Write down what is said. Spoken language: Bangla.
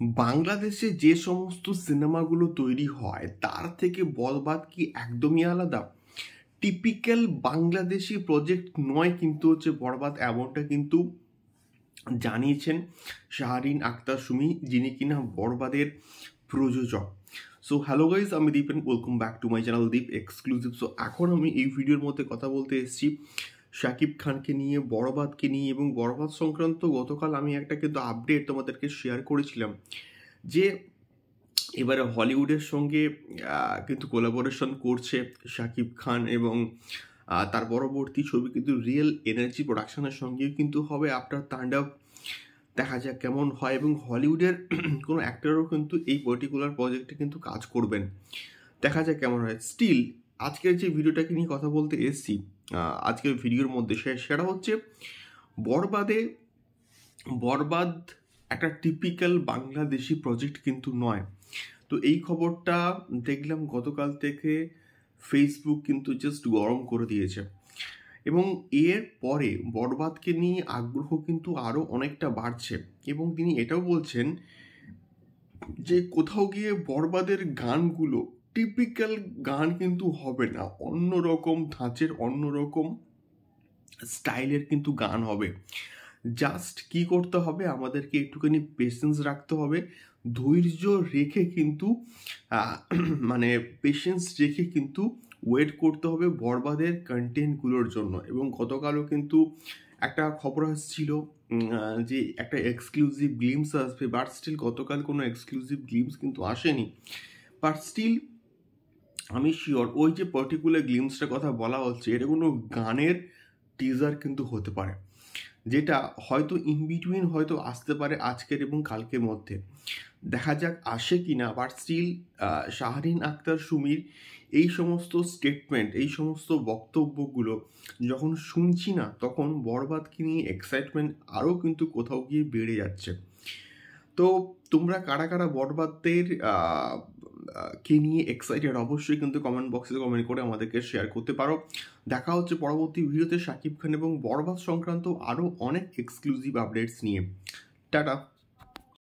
বাংলাদেশে যে সমস্ত সিনেমাগুলো তৈরি হয় তার থেকে বরবাদ কি একদমই আলাদা? টিপিক্যাল বাংলাদেশি প্রজেক্ট নয় কিন্তু হচ্ছে বরবাদ, এমনটা কিন্তু জানিয়েছেন শাহরিন আক্তার সুমি, যিনি কিনা বরবাদের প্রযোজক। সো হ্যালো গাইজ, আমি Deep and welcome back to my channel Deep exclusive. So এখন আমি এই ভিডিওর মধ্যে কথা বলতে এসেছি শাকিব খানকে নিয়ে, বরবাদকে নিয়ে, এবং বরবাদ সংক্রান্ত গতকাল আমি একটা কিন্তু আপডেট তোমাদেরকে শেয়ার করেছিলাম যে এবারে হলিউডের সঙ্গে কিন্তু কোলাবোরেশন করছে শাকিব খান, এবং তার পরবর্তী ছবি কিন্তু রিয়েল এনার্জি প্রোডাকশনের সঙ্গেও কিন্তু হবে আফটার তাণ্ডব। দেখা যাক কেমন হয়, এবং হলিউডের কোনো অ্যাক্টরও কিন্তু এই পার্টিকুলার প্রজেক্টে কিন্তু কাজ করবেন। দেখা যাক কেমন হয়। স্টিল আজকের যে ভিডিওটাকে নিয়ে কথা বলতে এসছি আজকের ভিডিওর মধ্যে সেটা হচ্ছে বরবাদ একটা টিপিক্যাল বাংলাদেশি প্রজেক্ট কিন্তু নয়। তো এই খবরটা দেখলাম গতকাল থেকে ফেসবুক কিন্তু জাস্ট গরম করে দিয়েছে, এবং এর পরে বরবাদকে নিয়ে আগ্রহ কিন্তু আরও অনেকটা বাড়ছে। এবং তিনি এটাও বলছেন যে কোথাও গিয়ে বরবাদের গানগুলো টিপিক্যাল গান কিন্তু হবে না, অন্যরকম ধাঁচের, অন্যরকম স্টাইলের কিন্তু গান হবে। জাস্ট কি করতে হবে, আমাদেরকে একটুখানি পেশেন্স রাখতে হবে, ধৈর্য রেখে কিন্তু মানে পেশেন্স রেখে কিন্তু ওয়েট করতে হবে বরবাদের কন্টেন্টগুলোর জন্য। এবং গতকালও কিন্তু একটা খবর আসছিল যে একটা এক্সক্লুসিভ গ্লিমস আসবে, বাট স্টিল গতকাল কোনো এক্সক্লুসিভ গ্লিমস কিন্তু আসেনি। বাট স্টিল আমি শিওর ওই যে পার্টিকুলার গ্লিমসটার কথা বলা হচ্ছে এটা কোনো গানের টিজার কিন্তু হতে পারে, যেটা হয়তো ইন বিটুইন হয়তো আসতে পারে আজকের এবং কালকের মধ্যে। দেখা যাক আসে কি না। বাট স্টিল শাহরিন আক্তার সুমির এই সমস্ত স্টেটমেন্ট, এই সমস্ত বক্তব্যগুলো যখন শুনছি না, তখন বরবাদকে নিয়ে এক্সাইটমেন্ট আরও কিন্তু কোথাও গিয়ে বেড়ে যাচ্ছে। তো তোমরা কারা কারা বরবাদের কে নিয়ে এক্সাইটেড অবশ্যই কিন্তু কমেন্ট বক্সে কমেন্ট করে আমাদেরকে শেয়ার করতে পারো। দেখা হচ্ছে পরবর্তী ভিডিওতে শাকিব খান এবং বরবাদ সংক্রান্ত আরও অনেক এক্সক্লুসিভ আপডেটস নিয়ে। টাটা।